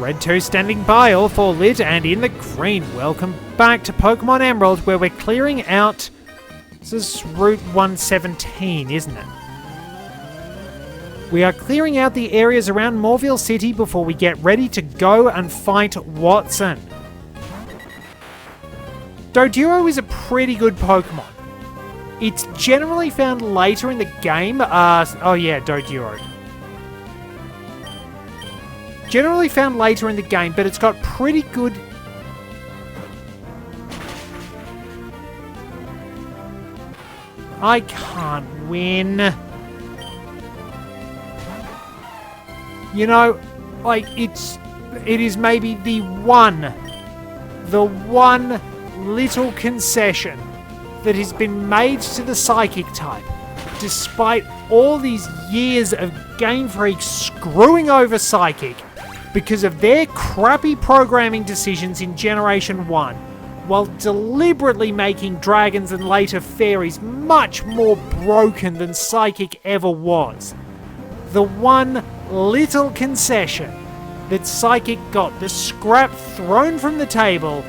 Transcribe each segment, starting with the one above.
Red 2 standing by, all 4 lit and in the green. Welcome back to Pokemon Emerald, where we're clearing out... This is Route 117, isn't it? We are clearing out the areas around Morville City before we get ready to go and fight Watson. Doduo is a pretty good Pokemon. It's generally found later in the game. Doduo. Generally found later in the game, but it's got pretty good... I can't win. You know, like, it is maybe the one little concession that has been made to the Psychic type, despite all these years of Game Freak screwing over Psychic because of their crappy programming decisions in Generation 1, while deliberately making dragons and later fairies much more broken than Psychic ever was. The one little concession that Psychic got the scrap thrown from the table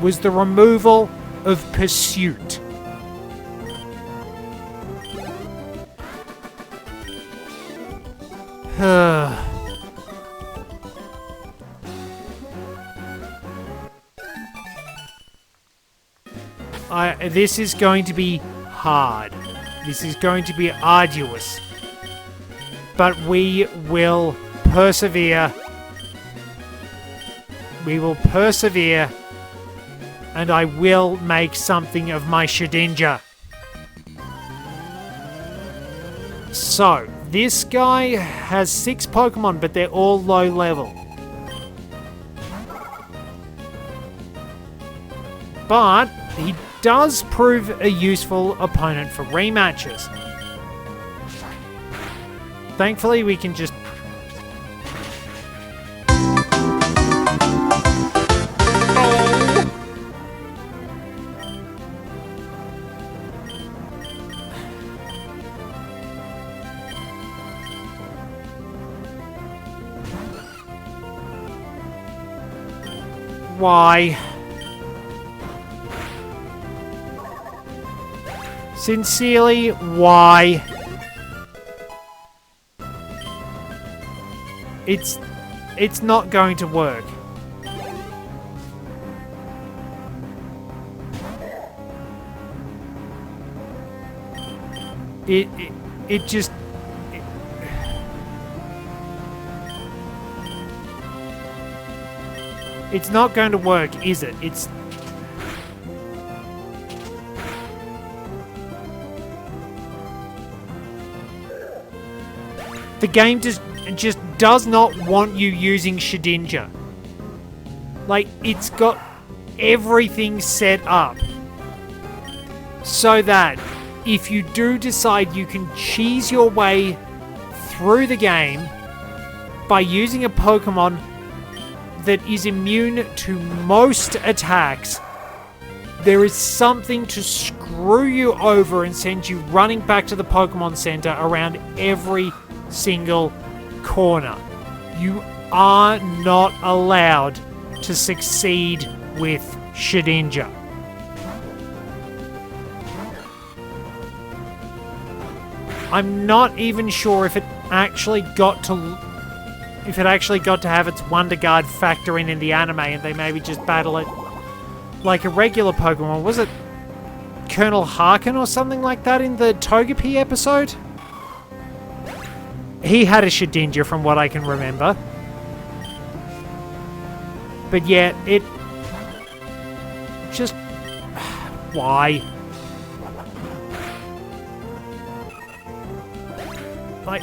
was the removal of Pursuit. This is going to be hard. This is going to be arduous. But we will persevere. We will persevere. And I will make something of my Shedinja. So, this guy has 6 Pokemon, but they're all low level. But he does prove a useful opponent for rematches. Thankfully, we can just... Why? Sincerely, why? It's not going to work. It just... It's not going to work, is it? It's... The game just does not want you using Shedinja. Like, it's got everything set up so that if you do decide you can cheese your way through the game by using a Pokemon that is immune to most attacks, there is something to screw you over and send you running back to the Pokemon Center around every single corner. You are not allowed to succeed with Shedinja. I'm not even sure if it actually got to have its Wonder Guard factor in the anime, and they maybe just battle it like a regular Pokemon. Was it Colonel Harkin or something like that in the Togepi episode? He had a Shedinja from what I can remember. But yeah, it... Just... Why?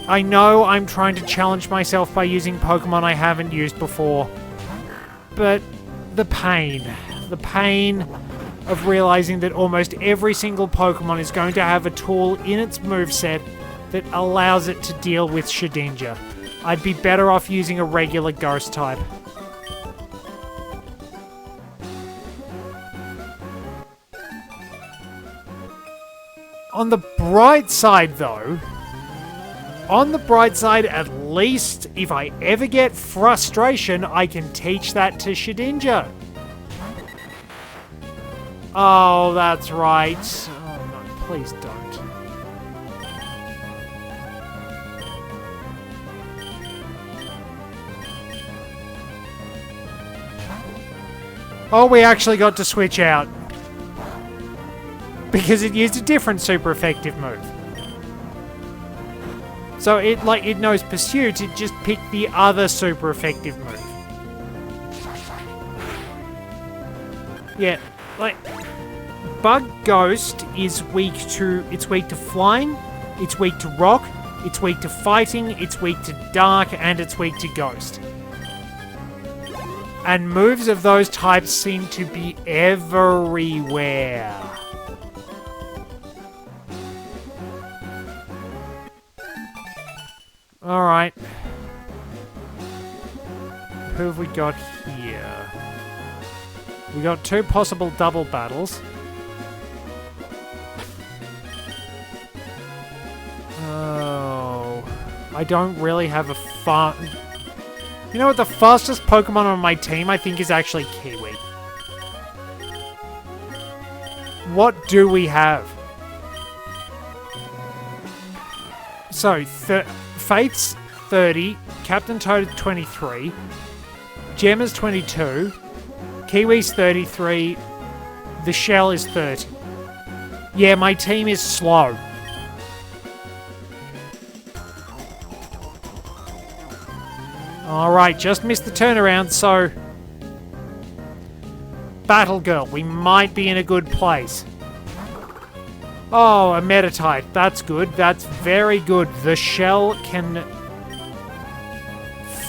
I know I'm trying to challenge myself by using Pokemon I haven't used before. But the pain of realizing that almost every single Pokemon is going to have a tool in its moveset that allows it to deal with Shedinja. I'd be better off using a regular Ghost type. On the bright side, though, on the bright side, at least if I ever get frustration, I can teach that to Shedinja. Oh, that's right. Oh no, please don't. Oh, we actually got to switch out. Because it used a different super effective move. So it knows Pursuit, it just picked the other super effective move. Yeah, like Bug Ghost is weak to flying, it's weak to rock, it's weak to fighting, it's weak to dark, and it's weak to ghost. And moves of those types seem to be everywhere. Alright. Who have we got here? We got 2 possible double battles. Oh. I don't really have a You know what? The fastest Pokemon on my team, I think, is actually Kiwi. What do we have? So, Faith's 30, Captain Toad 23, Gemma's 22, Kiwi's 33, the Shell is 30. Yeah, my team is slow. Alright, just missed the turnaround, so... Battle Girl, we might be in a good place. Oh, a Metatite. That's good. That's very good. The Shell can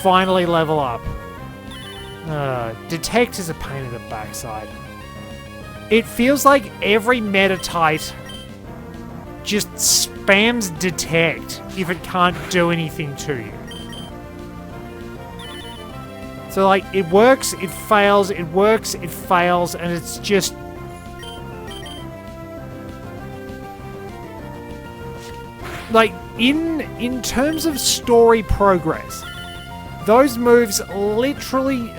finally level up. Detect is a pain in the backside. It feels like every Metatite just spams Detect if it can't do anything to you. So, like, it works, it fails, it works, it fails, and it's just... Like, in terms of story progress, those moves literally...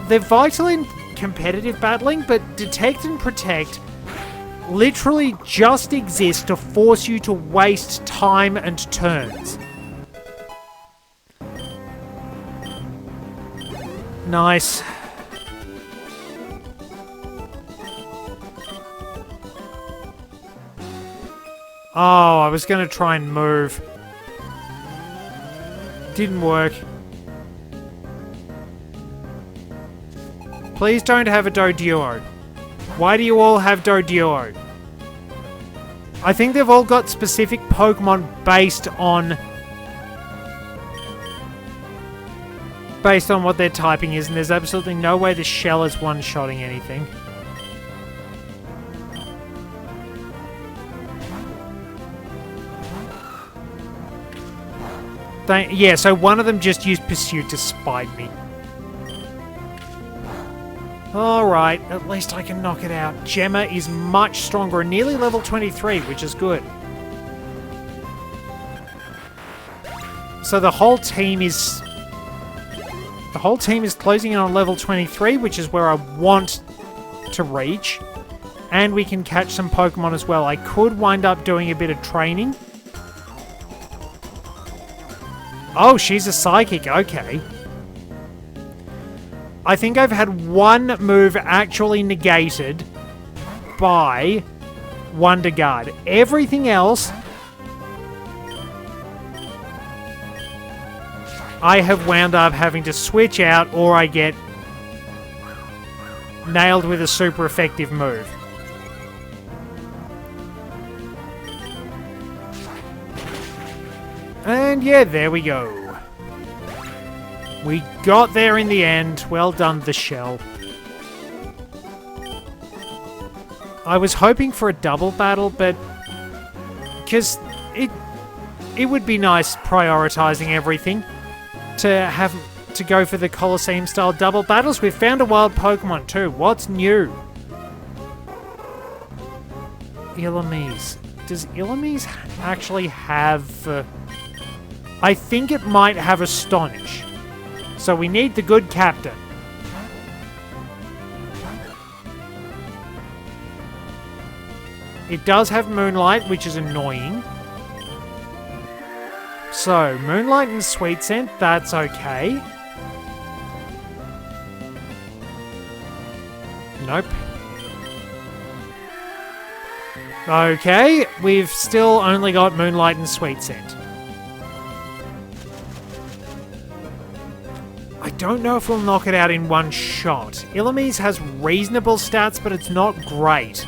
They're vital in competitive battling, but Detect and Protect literally just exist to force you to waste time and turns. Nice. Oh, I was going to try and move. Didn't work. Please don't have a Doduo. Why do you all have Doduo? I think they've all got specific Pokemon based on what their typing is, and there's absolutely no way the Shell is one-shotting anything. Yeah, so one of them just used Pursuit to spite me. Alright, at least I can knock it out. Gemma is much stronger, nearly level 23, which is good. So the whole team is closing in on level 23, which is where I want to reach. And we can catch some Pokemon as well. I could wind up doing a bit of training. Oh, she's a Psychic, okay. I think I've had one move actually negated by Wonder Guard. Everything else, I have wound up having to switch out, or I get nailed with a super effective move. And yeah, there we go. We got there in the end. Well done, the Shell. I was hoping for a double battle, but... because it would be nice prioritizing everything. To have to go for the Colosseum-style double battles. We've found a wild Pokemon too. What's new? Illumise. Does Illumise actually have... I think it might have Astonish. So we need the good captain. It does have Moonlight, which is annoying. So, Moonlight and Sweet Scent, that's okay. Nope. Okay, we've still only got Moonlight and Sweet Scent. I don't know if we'll knock it out in one shot. Illumise has reasonable stats, but it's not great.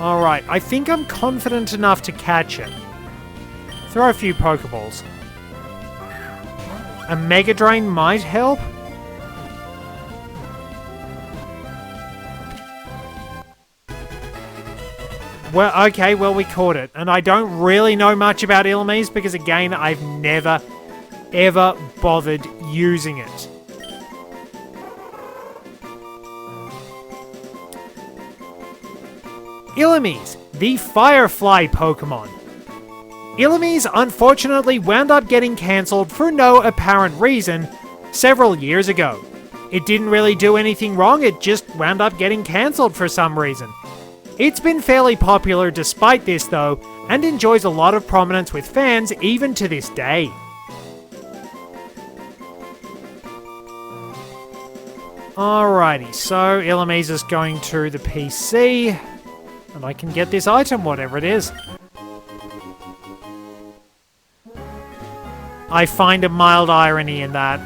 Alright, I think I'm confident enough to catch it. Throw a few Pokeballs. A Mega Drain might help. Well, okay, well, we caught it. And I don't really know much about Illumise because, again, I've never, ever bothered using it. Illumise, the Firefly Pokemon. Illumise unfortunately wound up getting cancelled for no apparent reason several years ago. It didn't really do anything wrong, it just wound up getting cancelled for some reason. It's been fairly popular despite this though, and enjoys a lot of prominence with fans even to this day. Alrighty, so Illumise is going to the PC, and I can get this item, whatever it is. I find a mild irony in that.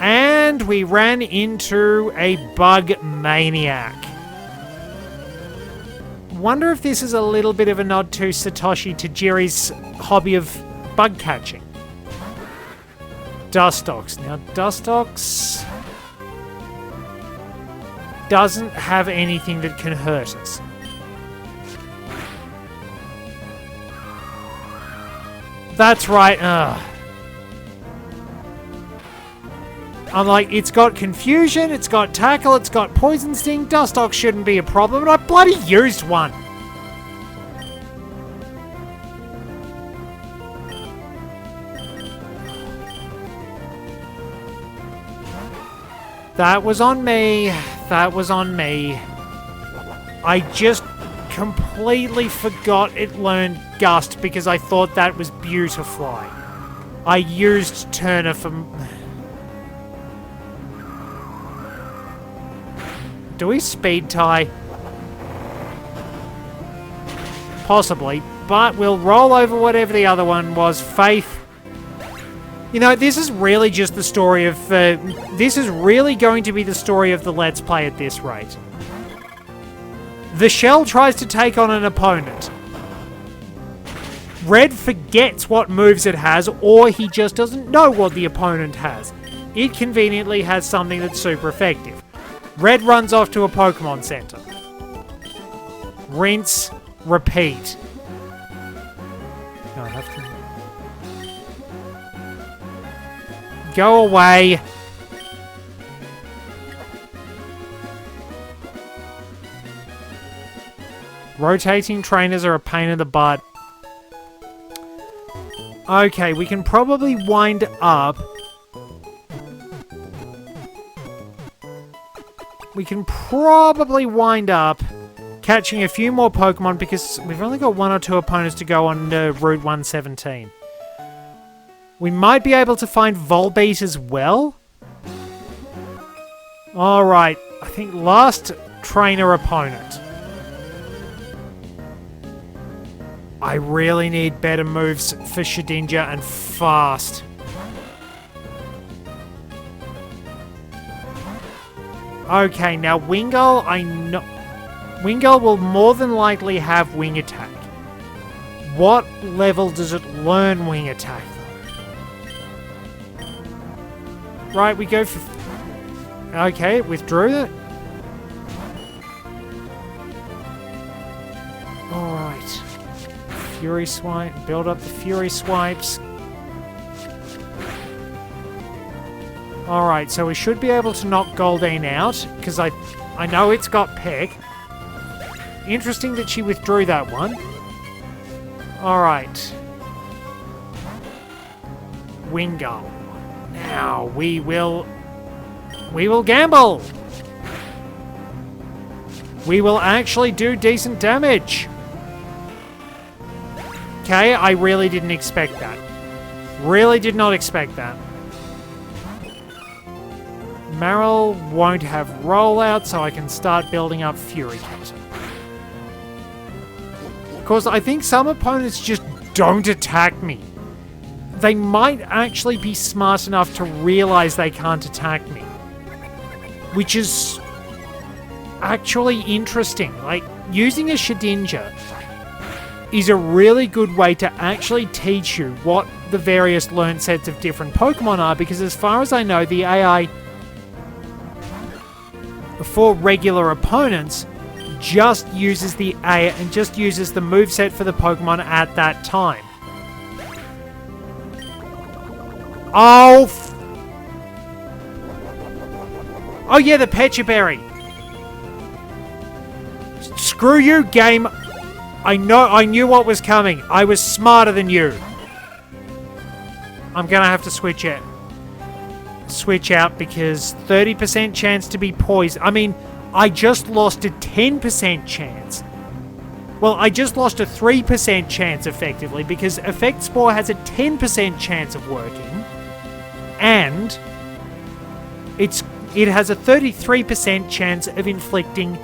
And we ran into a bug maniac. Wonder if this is a little bit of a nod to Satoshi Tajiri's hobby of bug catching. Dustox. Now, Dustox doesn't have anything that can hurt us. That's right. I'm like, it's got Confusion, it's got Tackle, it's got Poison Sting. Dustox shouldn't be a problem, and I bloody used one. That was on me. That was on me. I just completely forgot it learned Gust because I thought that was Beautifly. I used Turner for... Do we speed tie? Possibly, but we'll roll over whatever the other one was. Faith. You know, this is really just the story of... this is really going to be the story of the Let's Play at this rate. The shell tries to take on an opponent. Red forgets what moves it has, or he just doesn't know what the opponent has. It conveniently has something that's super effective. Red runs off to a Pokemon Center. Rinse, repeat. No, I have to... Go away. Rotating trainers are a pain in the butt. Okay, we can probably wind up... We can probably wind up catching a few more Pokemon because we've only got one or two opponents to go on Route 117. We might be able to find Volbeat as well. Alright, I think last trainer opponent. I really need better moves for Shedinja and fast. Okay, now Wingull, I know... Wingull will more than likely have Wing Attack. What level does it learn Wing Attack, though? Right, we go for... Okay, withdrew it. Alright. Fury Swipe, build up the Fury Swipes. Alright, so we should be able to knock Goldeen out, because I know it's got Peck. Interesting that she withdrew that one. Alright. Wingull. Now we will gamble. We will actually do decent damage. Okay, I really didn't expect that. Really did not expect that. Marill won't have rollout, so I can start building up Fury Cutter. Of course, I think some opponents just don't attack me. They might actually be smart enough to realize they can't attack me. Which is actually interesting. Like, using a Shedinja is a really good way to actually teach you what the various learned sets of different Pokemon are, because as far as I know, the AI for regular opponents just uses the AI and just uses the moveset for the Pokemon at that time. Oh, oh yeah, the Pecha Berry. Screw you, game. I knew what was coming. I was smarter than you. I'm gonna have to switch out because 30% chance to be poisoned. I mean, I just lost a 10% chance. Well, I just lost a 3% chance effectively because Effect Spore has a 10% chance of working. And it has a 33% chance of inflicting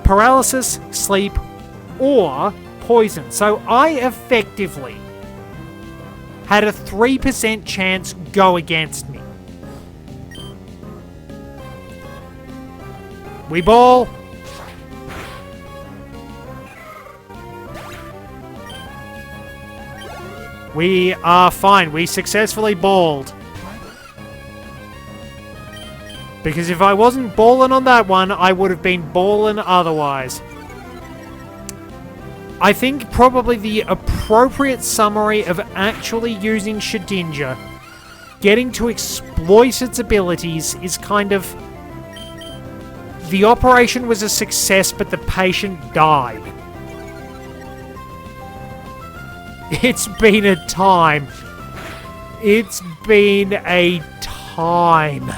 paralysis, sleep, or poison. So I effectively had a 3% chance go against me. We ball. We are fine. We successfully balled. Because if I wasn't balling on that one, I would have been balling otherwise. I think probably the appropriate summary of actually using Shedinja, getting to exploit its abilities, is kind of... The operation was a success, but the patient died. It's been a time. It's been a time.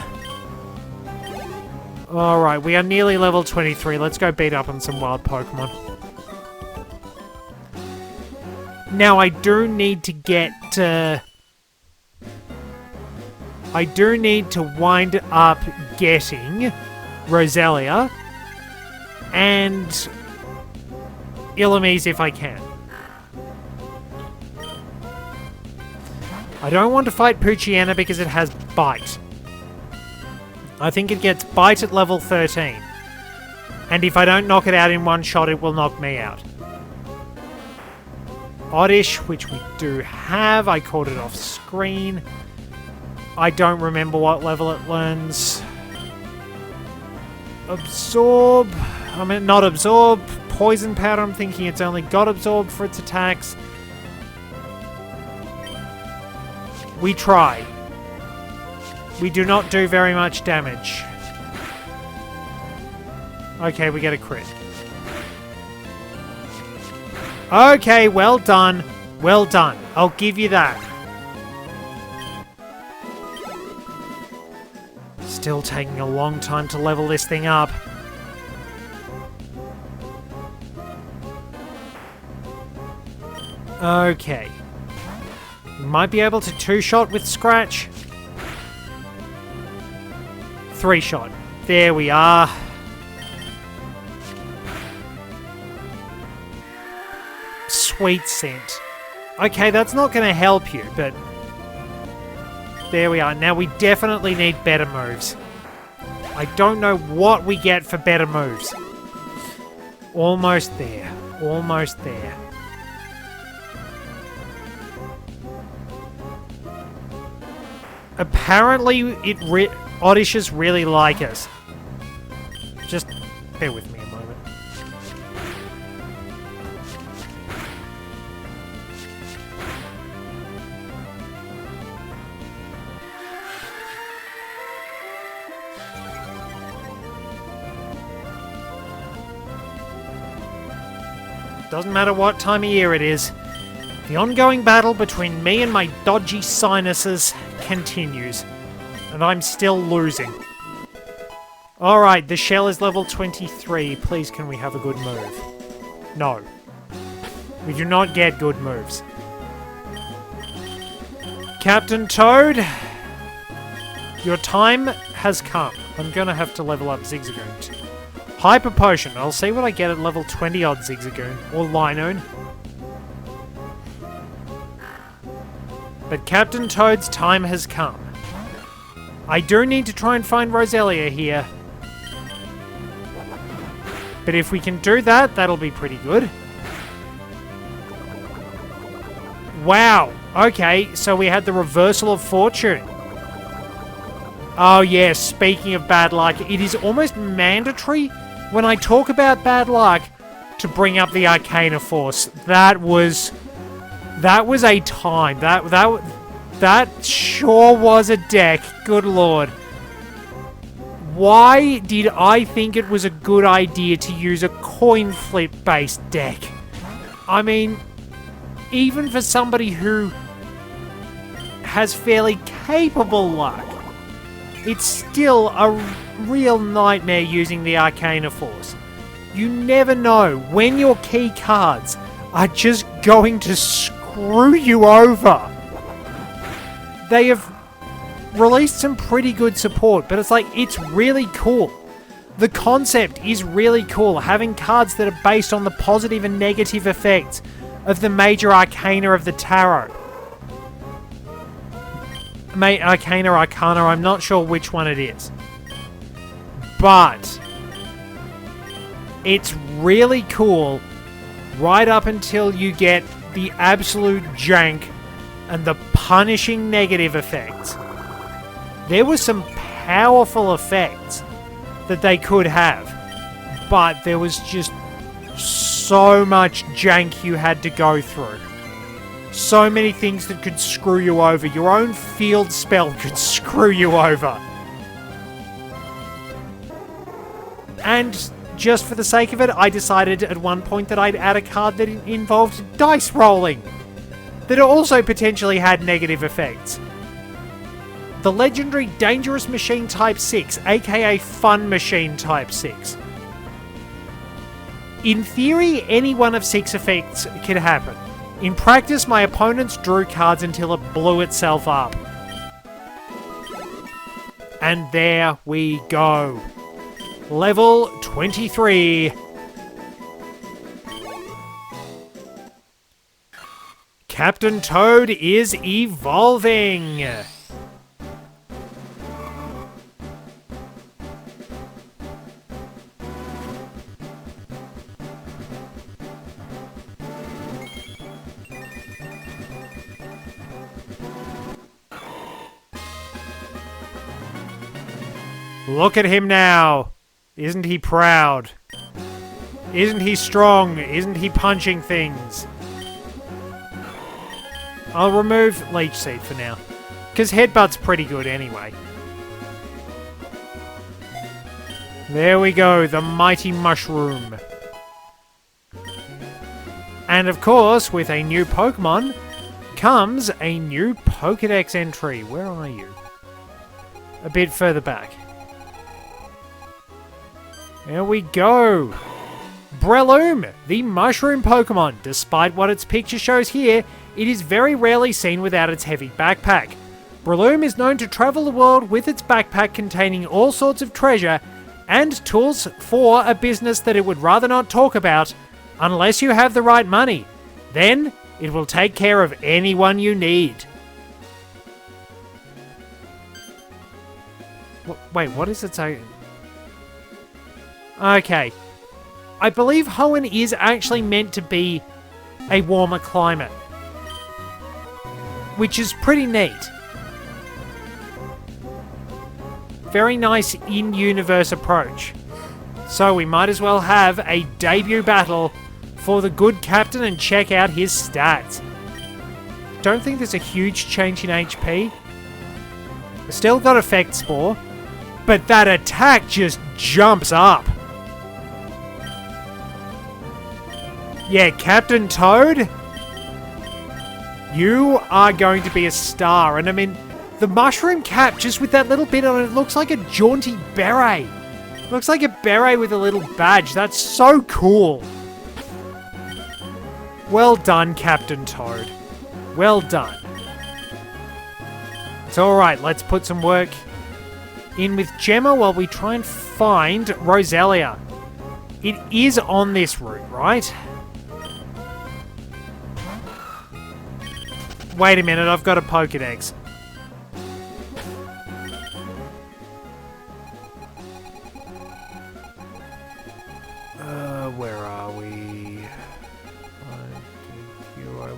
Alright, we are nearly level 23. Let's go beat up on some wild Pokemon. Now, I do need to get... I do need to wind up getting Roselia and Illumise if I can. I don't want to fight Poochyena because it has Bite. I think it gets Bite at level 13. And if I don't knock it out in one shot, it will knock me out. Oddish, which we do have. I called it off screen. I don't remember what level it learns. Absorb. I mean, not Absorb. Poison Powder. I'm thinking it's only got Absorb for its attacks. We try. We do not do very much damage. Okay, we get a crit. Okay, well done. Well done. I'll give you that. Still taking a long time to level this thing up. Okay. We might be able to two-shot with Scratch. Three-shot. There we are. Sweet Scent. Okay, that's not going to help you, but... There we are. Now we definitely need better moves. I don't know what we get for better moves. Almost there. Almost there. Apparently, Oddishes really like us. Just bear with me a moment. Doesn't matter what time of year it is. The ongoing battle between me and my dodgy sinuses continues. And I'm still losing. Alright, the shell is level 23. Please, can we have a good move? No. We do not get good moves. Captain Toad, your time has come. I'm gonna have to level up Zigzagoon. Hyper Potion. I'll see what I get at level 20 odd Zigzagoon. Or Linoon. But Captain Toad's time has come. I do need to try and find Roselia here. But if we can do that, that'll be pretty good. Wow. Okay, so we had the reversal of fortune. Oh yeah, speaking of bad luck, it is almost mandatory when I talk about bad luck to bring up the Arcana Force. That was a time. That sure was a deck. Good lord. Why did I think it was a good idea to use a coin flip based deck? I mean, even for somebody who has fairly capable luck, it's still a real nightmare using the Arcana Force. You never know when your key cards are just going to screw you over. They have released some pretty good support, but it's like, it's really cool. The concept is really cool, having cards that are based on the positive and negative effects of the major arcana of the tarot. Arcana, I'm not sure which one it is. But it's really cool right up until you get the absolute jank and the punishing negative effects. There were some powerful effects that they could have, but there was just so much jank you had to go through. So many things that could screw you over. Your own field spell could screw you over. And just for the sake of it, I decided at one point that I'd add a card that involved dice rolling, that also potentially had negative effects. The legendary Dangerous Machine Type 6, aka Fun Machine Type 6. In theory, any one of 6 effects could happen. In practice, my opponents drew cards until it blew itself up. And there we go. Level 23. Captain Toad is evolving. Look at him now. Isn't he proud? Isn't he strong? Isn't he punching things? I'll remove Leech Seed for now, because Headbutt's pretty good anyway. There we go, the mighty mushroom. And of course, with a new Pokemon, comes a new Pokedex entry. Where are you? A bit further back. There we go. Breloom, the mushroom Pokemon. Despite what its picture shows here, it is very rarely seen without its heavy backpack. Breloom is known to travel the world with its backpack containing all sorts of treasure and tools for a business that it would rather not talk about unless you have the right money. Then, it will take care of anyone you need. Wait, what does it say? Okay. I believe Hoenn is actually meant to be a warmer climate, which is pretty neat. Very nice in-universe approach. So we might as well have a debut battle for the good captain and check out his stats. Don't think there's a huge change in HP. Still got Effect Spore, but that attack just jumps up. Yeah, Captain Toad, you are going to be a star. And I mean, the mushroom cap, just with that little bit on it, looks like a jaunty beret. Looks like a beret with a little badge. That's so cool. Well done, Captain Toad. Well done. It's alright, let's put some work in with Gemma while we try and find Roselia. It is on this route, right? Wait a minute, I've got a Pokedex. Where are we?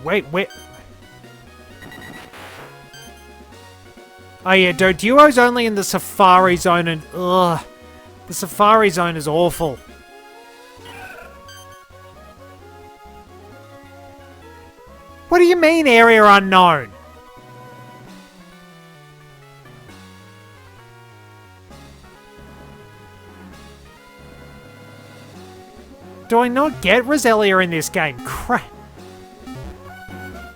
Wait, where? Oh yeah, Doduo's only in the Safari Zone and ugh. The Safari Zone is awful. What do you mean, area unknown? Do I not get Roselia in this game? Crap.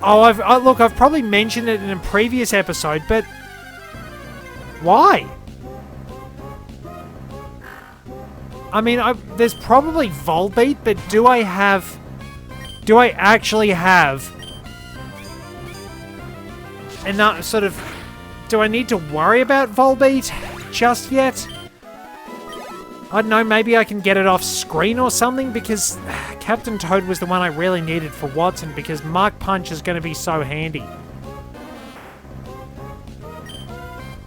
Oh, look, I've probably mentioned it in a previous episode, but why? I mean, there's probably Volbeat, but do I actually have enough sort of... Do I need to worry about Volbeat just yet? I don't know, maybe I can get it off screen or something, because Captain Toad was the one I really needed for Watson, because Mark Punch is going to be so handy.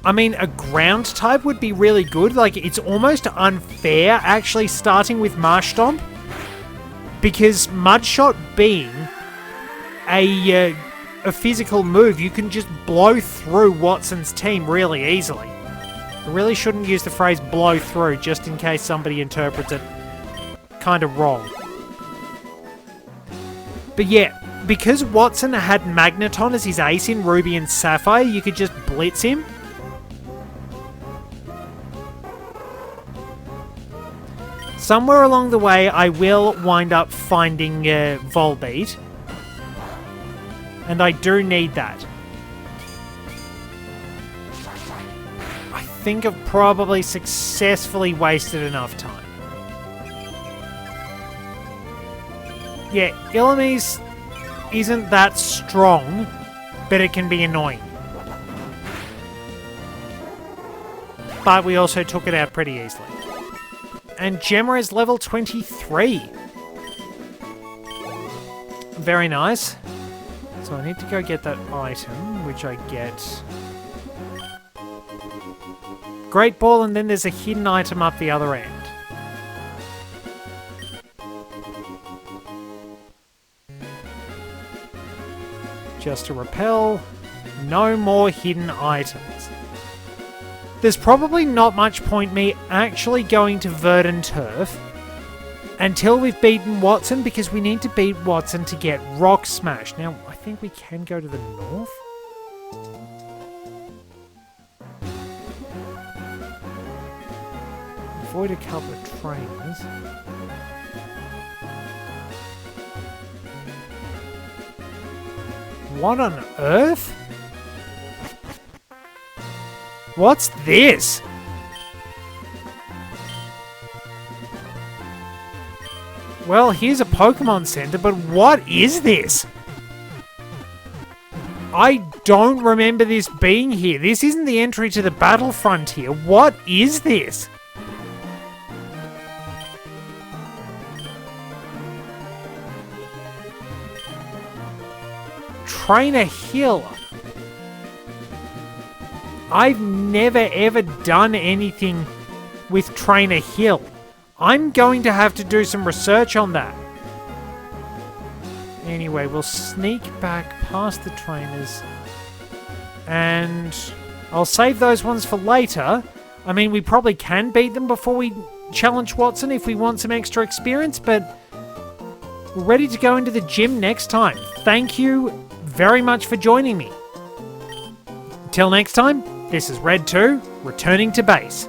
I mean, a ground type would be really good. Like, it's almost unfair, actually, starting with Marshtomp, because Mudshot being a physical move, you can just blow through Watson's team really easily. I really shouldn't use the phrase blow through, just in case somebody interprets it kind of wrong. But yeah, because Watson had Magneton as his ace in Ruby and Sapphire, you could just blitz him. Somewhere along the way, I will wind up finding Volbeat. And I do need that. I think I've probably successfully wasted enough time. Yeah, Illumise isn't that strong, but it can be annoying. But we also took it out pretty easily. And Gemma is level 23. Very nice. So I need to go get that item, which I get... Great Ball, and then there's a hidden item up the other end. Just to repel. No more hidden items. There's probably not much point me actually going to Verdant Turf until we've beaten Watson, because we need to beat Watson to get Rock Smash. Now, I think we can go to the north. Avoid a couple of trainers. What on earth? What's this? Well, here's a Pokemon Center, but what is this? I don't remember this being here. This isn't the entry to the Battlefront here. What is this? Trainer Hill. I've never ever done anything with Trainer Hill. I'm going to have to do some research on that. Anyway, we'll sneak back past the trainers. And I'll save those ones for later. I mean, we probably can beat them before we challenge Watson if we want some extra experience, but we're ready to go into the gym next time. Thank you very much for joining me. Until next time, this is Red 2, returning to base.